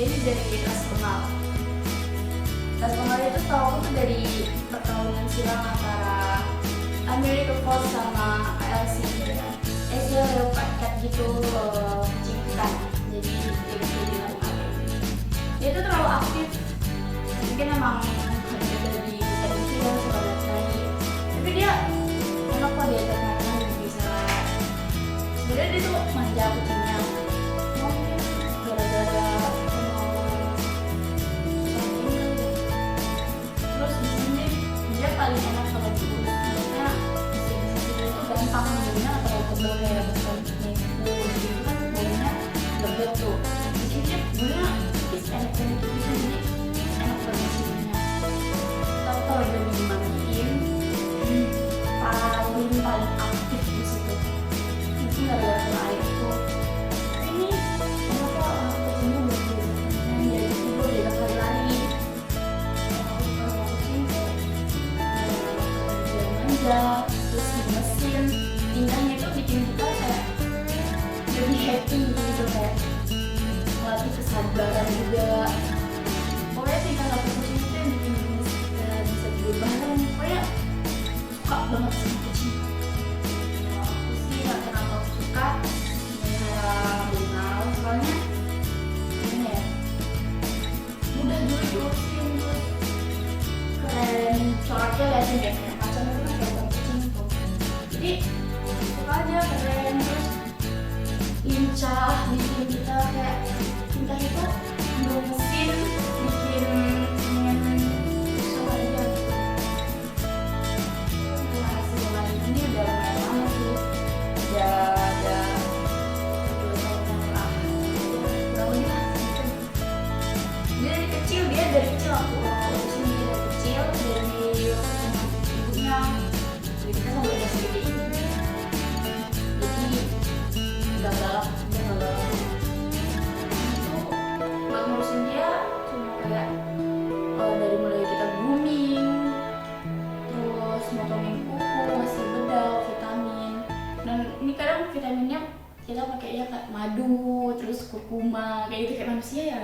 dia ini dari ras Bengal. Ras Bengal itu setahu aku tuh dari perkawinan silang antara American Fox sama ALC gitu ya. Asia Leopard Cat gitu, kucing hutan. Jadi dia bisa bilang dia itu terlalu aktif. Mungkin emang ada di hutan itu ya, suka cari. Tapi dia enak kok diajak main, bisa. Sebenarnya dia tuh manja kucingnya. Mungkin gara-gara terus di sini dia paling enak kalau diurus, karena di sini itu gampang baunya, atau kalau kayak bukan minggu gitu kan baunya lembut tuh. Di sini dia baunya tipis, enak banget gitu, jadi enak banget sihnya. Tapi kalau udah dimandiin paling aktif di situ. Mungkin gara-gara kena air itu. Ini kenapa kucingnya belum biasa? Dia tidur, dia kali lari. Manja, terus di mesin indahnya itu bikin kita kayak lebih happy gitu, kayak melatih kesabaran juga. Pokoknya tingkah laku kucing itu yang bikin kita bisa tidur bareng. Pokoknya suka banget sama kucing. Aku sih nggak terlalu suka melihara Bengal, soalnya ini ya mudah juga diurusin, terus keren, coraknya liatin deh kayak macam itu kan kayak kucing tuh. Jadi suka aja, keren, terus lincah, bikin kita kayak cinta itu mesin, bikin pengen suka aja gitu. Masih Bengal ini udah lumayan lama sih, udah ada 2 tahun lah, kurang lebih lah gitu. Dia dari kecil aku urusin dia dari kecil, dari ibunya. Jadi kita sampai udah segede ini. Jadi udah galak, dia nggak galak. Itu buat ngurusin dia cuma kayak dari mulai kita grooming, terus motongin kuku, ngasih bedal, vitamin. Dan ini kadang vitaminnya kita pakainya kayak madu, terus kurkuma, kayak gitu kayak manusia ya.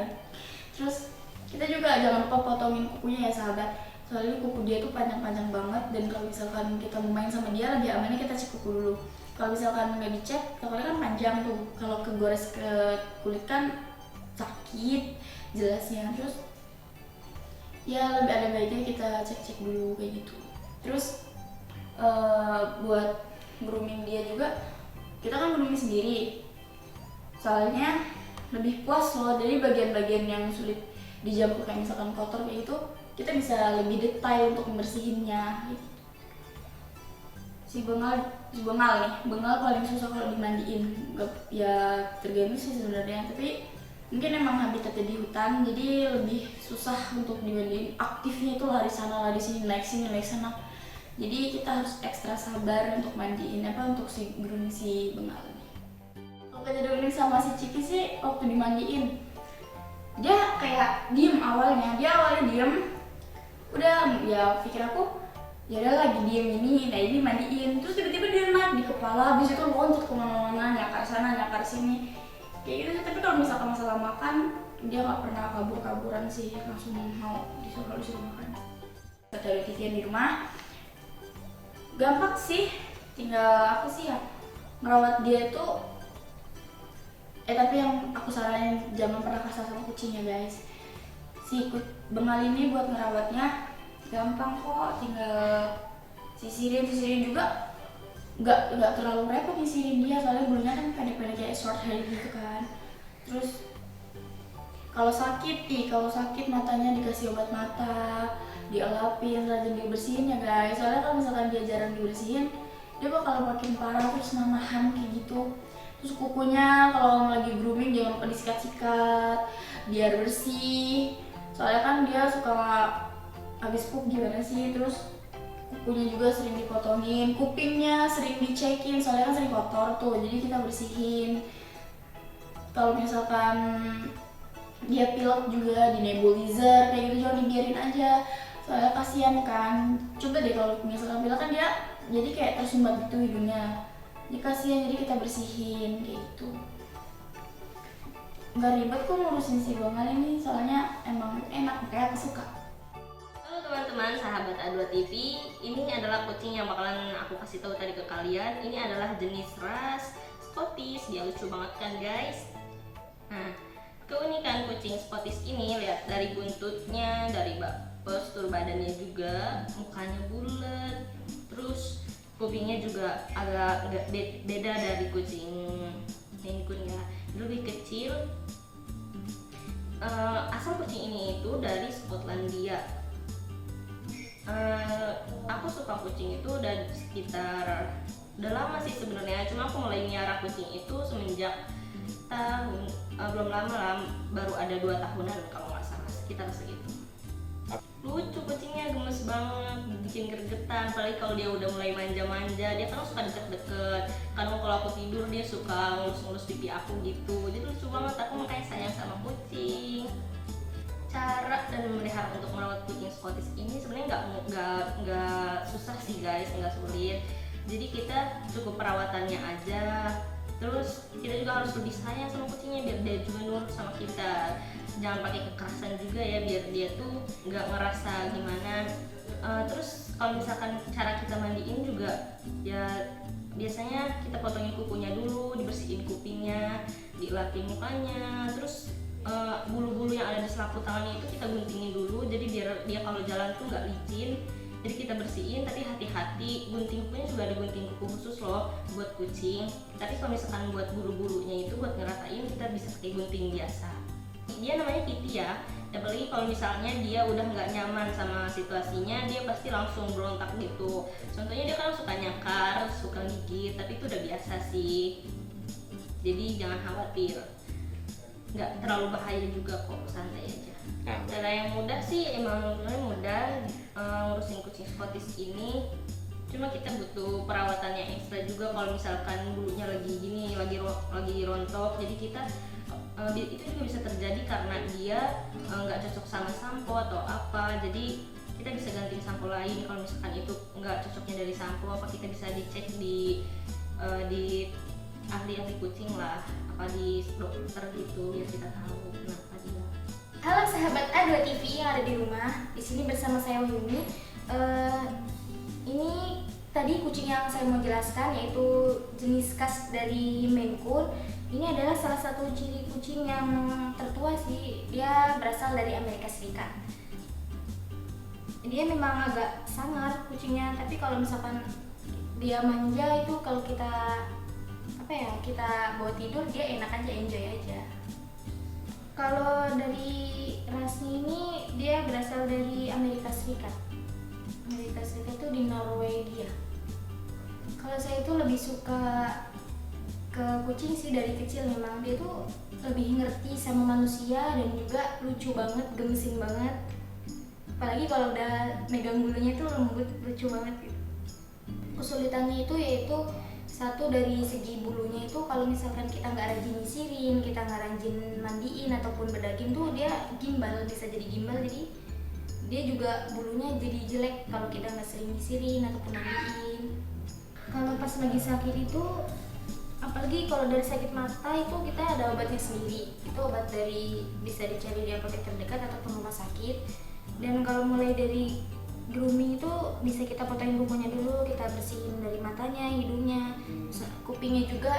Terus kita juga jangan lupa potongin kukunya ya sahabat, soalnya kuku dia tuh panjang-panjang banget, dan kalau misalkan kita mau main sama dia lebih amannya kita cek kuku dulu. Kalau misalkan nggak dicek, takutnya kan panjang tuh, kalau kegores ke kulit kan sakit jelasnya. Terus ya lebih ada baiknya kita cek-cek dulu kayak gitu. Terus buat grooming dia juga, kita kan grooming sendiri, soalnya lebih puas loh. Jadi bagian-bagian yang sulit dijamur kayak misalkan kotor kayak gitu, kita bisa lebih detail untuk membersihinnya gitu. Si Bengal paling susah kalau dimandiin. Ya tergantung sih sebenarnya, tapi mungkin emang habitatnya di hutan, jadi lebih susah untuk dimandiin. Aktifnya itu lari sana lari sini, naik sini naik sana. Jadi kita harus ekstra sabar untuk mandiin untuk si grooming si Bengal ini. Kalau kejadian sama si Ciki sih, waktu dimandiin dia kayak diem awalnya diem, udah ya pikir aku ya udah lagi diem ini, nah ini mandiin, terus tiba-tiba dia naik di kepala, habis itu loncat kemana-mana, nyakar sana nyakar sini kayak gitu. Tapi kalau misalkan masalah makan, dia nggak pernah kabur-kaburan sih, langsung mau disuruh makan. Dari TV di rumah gampang sih, tinggal apa sih ya, merawat dia itu. Tapi yang aku saranin jangan pernah kasar sama kucing ya guys. Si Bengal ini buat ngerawatnya gampang kok, tinggal sisirin juga, nggak terlalu repot nyisirin dia, soalnya bulunya kan pendek-pendek kayak short hair gitu kan. Terus kalau sakit matanya dikasih obat mata, dielapin, rajin dibersihin ya guys. Soalnya kalau misalkan dia jarang dibersihin, dia bakal makin parah, terus nanahan kayak gitu. Terus kukunya kalau lagi grooming jangan lupa disikat-sikat biar bersih, soalnya kan dia suka habis pup gimana sih. Terus kukunya juga sering dipotongin, kupingnya sering dicekin, soalnya kan sering kotor tuh, jadi kita bersihin. Kalau misalkan dia pilek juga di nebulizer kayak gitu, jangan dibiarin aja, soalnya kasihan kan. Coba deh kalau misalkan pilek kan dia jadi kayak tersumbat gitu hidungnya, jadi kasihan, jadi kita bersihin kayak gitu. nggak ribet kok ngurusin si Bongal ini, soalnya emang enak, makanya aku suka. Halo teman-teman, sahabat A2 TV. Ini adalah kucing yang bakalan aku kasih tahu tadi ke kalian. Ini adalah jenis ras Scottish. Dia lucu banget kan guys. Nah, keunikan kucing Scottish ini, lihat dari buntutnya, dari postur badannya juga, mukanya bulat, terus kupingnya juga agak beda dari kucing Maine Coon ya, lebih kecil. Asal kucing ini itu dari Skotlandia. Aku suka kucing itu udah lama sih sebenarnya, cuma aku mulai miara kucing itu semenjak belum lama lah, baru ada 2 tahunan kalau nggak salah, sekitar segitu. Lucu kucingnya, gemes banget, bikin gregetan, apalagi kalau dia udah mulai manja-manja. Dia kan suka deket-deket, kadang kalau aku tidur dia suka ngelus-ngelus pipi aku gitu, jadi lucu banget. Aku makanya sayang sama kucing. Cara dan memelihara untuk merawat kucing Scottish ini sebenarnya nggak susah sih guys, nggak sulit. Jadi kita cukup perawatannya aja, terus kita juga harus lebih sayang sama kucingnya biar dia juga nurut sama kita. Jangan pakai kekerasan juga ya, biar dia tuh nggak ngerasa gimana. Terus kalau misalkan cara kita mandiin juga ya, biasanya kita potongin kukunya dulu, dibersihin kupingnya, dilapin mukanya, terus bulu-bulu yang ada di selaput tangannya itu kita guntingin dulu, jadi biar dia kalau jalan tuh nggak licin. Jadi kita bersihin, tapi hati-hati, gunting kukunya juga ada gunting kuku khusus loh buat kucing. Tapi kalau misalkan buat bulu-bulunya itu buat ngeratain, kita bisa pakai gunting biasa. Dia namanya Kitty ya, apalagi kalau misalnya dia udah nggak nyaman sama situasinya, dia pasti langsung berontak gitu. Contohnya dia kan suka nyakar, suka gigit, tapi itu udah biasa sih, jadi jangan khawatir, nggak terlalu bahaya juga kok, santai aja. Cara yang mudah sih, emang mudah ngurusin kucing Scottish ini, cuma kita butuh perawatan yang ekstra juga. Kalau misalkan bulunya lagi gini, lagi rontok, jadi kita itu juga bisa terjadi karena dia nggak cocok sama sampo atau apa, jadi kita bisa ganti sampo lain. Kalau misalkan itu nggak cocoknya dari sampo, apa kita bisa dicek di ahli kucing lah, apa di dokter gitu, biar kita tahu kenapa dia. Halo sahabat A2 TV yang ada di rumah, di sini bersama saya Yumi. Ini tadi kucing yang saya mau jelaskan yaitu jenis khas dari Maine Coon. Ini adalah salah satu ciri kucing yang tertua sih, dia berasal dari Amerika Serikat. Dia memang agak sangar kucingnya, tapi kalau misalkan dia manja itu, kalau kita kita bawa tidur, dia enak aja, enjoy aja. Kalau dari rasnya ini, dia berasal dari Amerika Serikat. Amerika Serikat itu di Norwegia. Kalau saya itu lebih suka ke kucing sih dari kecil, memang dia tuh lebih ngerti sama manusia dan juga lucu banget, gemesin banget. Apalagi kalau udah megang bulunya tuh lembut, lucu banget gitu. Kesulitannya itu yaitu satu, dari segi bulunya itu, kalau misalkan kita nggak rajin nyisirin, kita nggak rajin mandiin ataupun bedaging tuh dia gimbal, bisa jadi gimbal. Jadi dia juga bulunya jadi jelek kalau kita nggak sering nyisirin ataupun mandiin. Kalau pas lagi sakit itu, apalagi kalau dari sakit mata itu, kita ada obatnya sendiri. Itu obat bisa dicari di apotek terdekat ataupun rumah sakit. Dan kalau mulai dari grooming itu bisa kita potongin kukunya dulu, kita bersihin dari matanya, hidungnya, kupingnya juga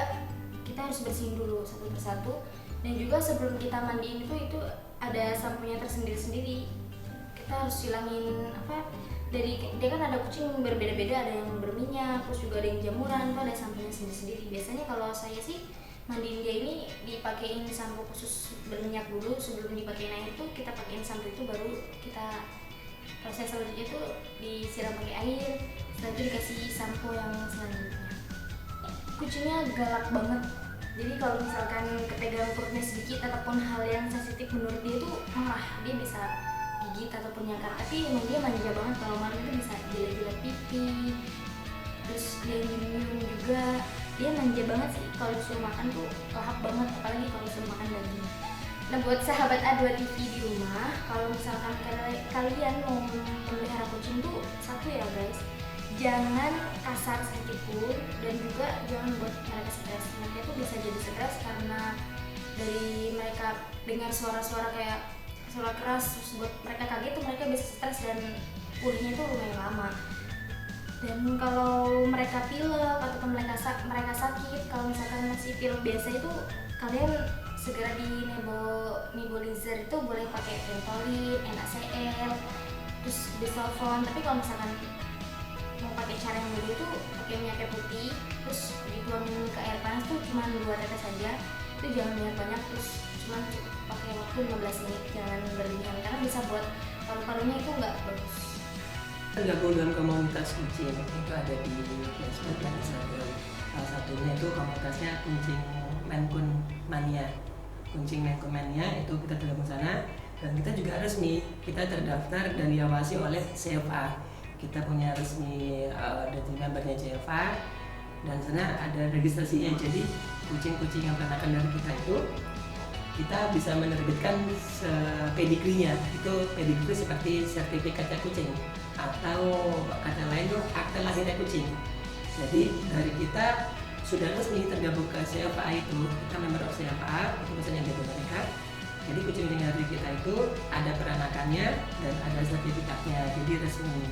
kita harus bersihin dulu satu persatu. Dan juga sebelum kita mandiin itu ada sampunya tersendiri-sendiri. Kita harus hilangin dia kan ada kucing berbeda-beda, ada yang berminyak, terus juga ada yang jamuran, itu ada sampunya sendiri-sendiri. Biasanya kalau saya sih mandiin dia ini dipakein sampo khusus berminyak dulu, sebelum dipakein air itu kita pakein sampo itu, baru kita proses selanjutnya itu disiram pakai air, setelah itu dikasih sampo yang selanjutnya. Kucingnya galak banget, jadi kalau misalkan kepegang perutnya sedikit ataupun hal yang sensitif menurut dia tuh marah, dia bisa gigit ataupun nyakar. Tapi emang dia manja banget, kalau malam itu bisa jilat-jilat pipi, terus dia minum juga. Dia manja banget sih, kalau disuruh makan tuh lahap banget, apalagi kalau disuruh makan daging. Nah, buat sahabat A2 TV di rumah, kalau misalkan kalian mau memelihara kucing tuh, satu ya guys, jangan kasar sedikit pun, dan juga jangan buat mereka stres. Mereka tuh bisa jadi stres karena dari mereka mereka dengar suara-suara kayak suara keras terus buat mereka kaget tuh mereka bisa stres dan pulihnya itu lumayan lama. Dan kalau mereka pilek ataupun mereka sakit, kalau misalkan masih pilek biasa itu kalian segera di nebulizer itu boleh pakai Ventolin, NaCl, terus Bisolfon. Tapi kalau misalkan mau pakai cara yang dulu itu pakai minyak kayu putih, terus dituangin ke air panas tuh cuma 2 tetes saja. Itu jangan banyak-banyak, terus cuma pakai waktu 15 menit, jangan berlebihan karena bisa buat paru-parunya itu nggak bagus. Tergabung dalam komunitas kucing itu ada di Facebook dan Instagram. Salah satunya itu komunitasnya kucing Maine Coon Mania. Kucing Maine Coon Mania itu kita tergabung sana dan kita juga resmi. Kita terdaftar dan diawasi oleh CFA. Kita punya resmi dari membernya CFA dan sana ada registrasinya. Jadi kucing-kucing yang peranakan dari kita itu kita bisa menerbitkan pedigrinya. Itu pedigri seperti sertifikatnya kucing atau kata lain tuh akte lahirnya kucing. Jadi dari kita sudah resmi tergabung ke CFA itu, kita member of CFA, itu misalnya dari mereka. Jadi kucing-kucing dari kita itu ada peranakannya dan ada sertifikatnya, jadi resmi.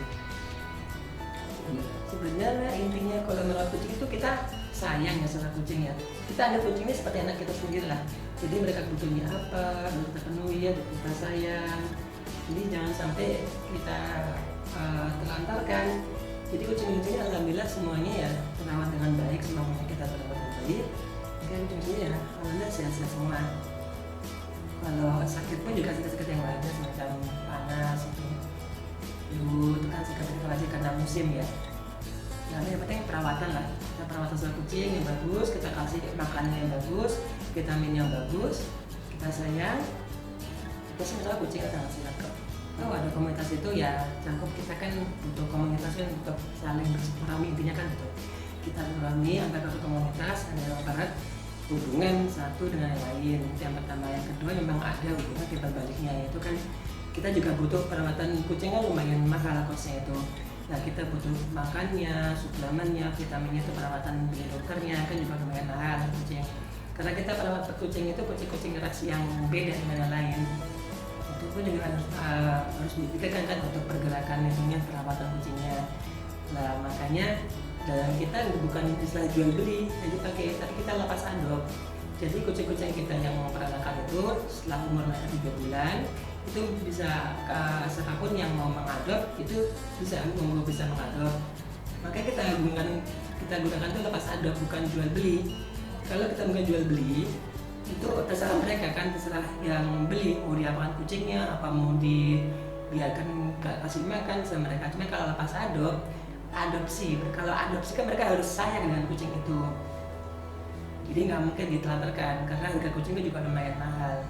Sebenarnya intinya kalau merawat kucing itu kita sayang ya sama kucing ya. Kita ada kucingnya seperti anak kita sendiri lah. Jadi mereka butuhnya apa, harus kita penuhi ya, kita sayang. Jadi jangan sampai kita terlantarkan. Jadi kucing-kucingnya alhamdulillah semuanya ya terawat dengan baik, semuanya kita terawat dengan baik. Dan kucingnya ya alhamdulillah sehat-sehat semua. Kalau sakit pun juga sakit-sakit yang wajar semacam panas itu kan sakit wajar karena musim ya. Nah, yang penting perawatan lah. Kita perawatan sama kucing yang bagus, kita kasih makanan yang bagus, vitamin yang bagus, kita sayang. Terus misalnya kucing akan ngasih cakep. Oh, ada komunitas itu ya cakep, kita kan butuh komunitas kan untuk saling bersilaturahmi, intinya kan gitu. Kita bersilaturahmi antar satu komunitas, ada yang barat hubungan satu dengan yang lain. Itu yang pertama. Yang kedua memang ada hubungan timbal baliknya, yaitu kan kita juga butuh perawatan kucing kan lumayan mahal kosnya itu. Nah, kita butuh makannya, suplemennya, vitaminnya, itu perawatan dari dokternya kan juga lumayan mahal kucing. Karena kita perawat kucing itu kucing-kucing ras yang beda dengan yang lain. Itu pun juga harus dipikirkan kan untuk pergerakan ininya, perawatan kucingnya. Nah, makanya dalam kita bukan istilah jual beli yang dipakai, tapi kita lepas adop. Jadi kucing-kucing kita yang peranakan itu setelah umur mereka 3 bulan itu bisa siapapun yang mau mengadop itu bisa mengadop. Makanya kita gunakan itu lepas adop, bukan jual beli. Kalau kita bukan jual beli itu terserah mereka kan, terserah yang beli mau diapakan kucingnya, apa mau dibiarkan kasih makan sama mereka. Cuma kalau lepas adopsi, kalau adopsi kan mereka harus sayang dengan kucing itu. Jadi nggak mungkin ditelantarkan karena harga kucingnya juga lumayan mahal.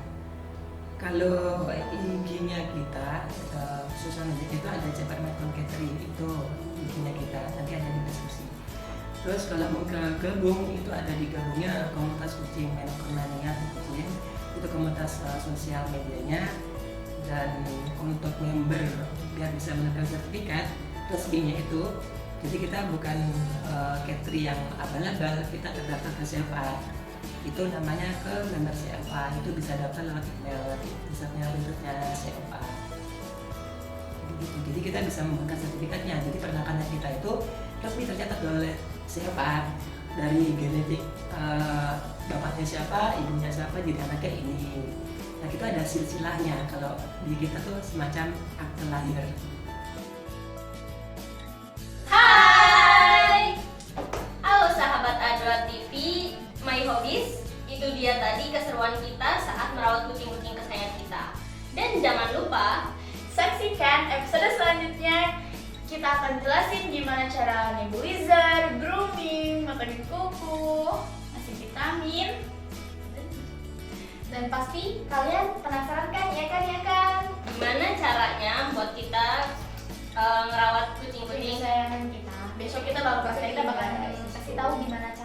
Kalau IG-nya kita sosial media itu ada Cepat Maine Catering, itu IG-nya kita, nanti ada di deskripsi. Terus kalau mau gabung itu ada di gabungnya komunitas kucing Maine Coon Mania kucing, itu komunitas sosial medianya. Dan untuk member biar bisa mendapatkan sertifikat resminya itu, jadi kita bukan catering yang abal-abal, kita terdaftar ke CFA. Itu namanya ke member CFA, itu bisa daftar lewat email, misalnya bentuknya CFA. Jadi kita bisa membuka sertifikatnya. Jadi peranakannya kita itu resmi tercatat oleh CFA dari genetik bapaknya siapa, ibunya siapa, jadi anaknya ini. Nah, kita ada silsilahnya. Kalau di kita tuh semacam akte lahir. Itu dia tadi keseruan kita saat merawat kucing-kucing kesayangan kita. Dan jangan lupa saksikan episode selanjutnya. Kita akan jelasin gimana cara nebulizer, grooming, makanin kuku, ngasih vitamin. Dan pasti kalian penasaran kan, ya kan? gimana caranya buat kita ngerawat kucing-kucing Kesayangan kita. Besok kita bakal kasih tahu gimana